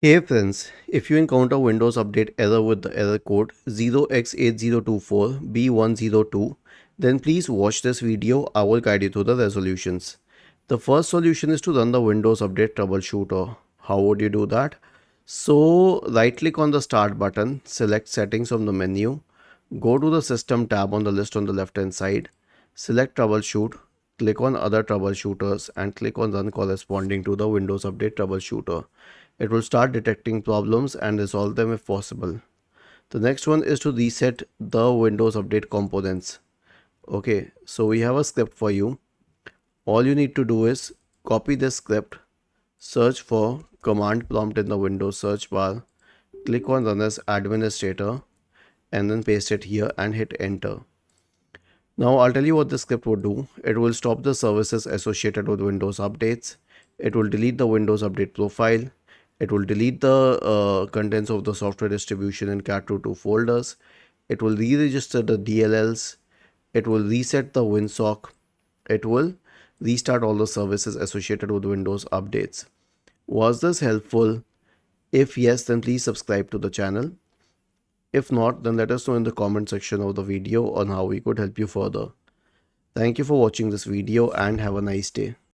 Hey friends, if you encounter Windows Update error with the error code 0x8024B102, then please watch this video. I will guide you through the resolutions. The first solution is to run the Windows Update troubleshooter. How would you do that? So right click on the start button, select settings from the menu, go to the system tab on the list on the left hand side, select troubleshoot, click on other troubleshooters and click on run corresponding to the Windows Update troubleshooter. It will start detecting problems and resolve them if possible. The next one is to reset the Windows Update components. Okay, so we have a script for you. All you need to do is copy this script, search for command prompt in the Windows search bar, click on run as administrator and then paste it here and hit enter. Now I'll tell you what the script would do. It will stop the services associated with Windows updates. It will delete the Windows Update profile. It will delete the contents of the software distribution and cat2 folders. It will re-register the DLLs. It will reset the WinSock. It will restart all the services associated with Windows updates. Was this helpful? If yes, then please subscribe to the channel. If not, then let us know in the comment section of the video on how we could help you further. Thank you for watching this video and have a nice day.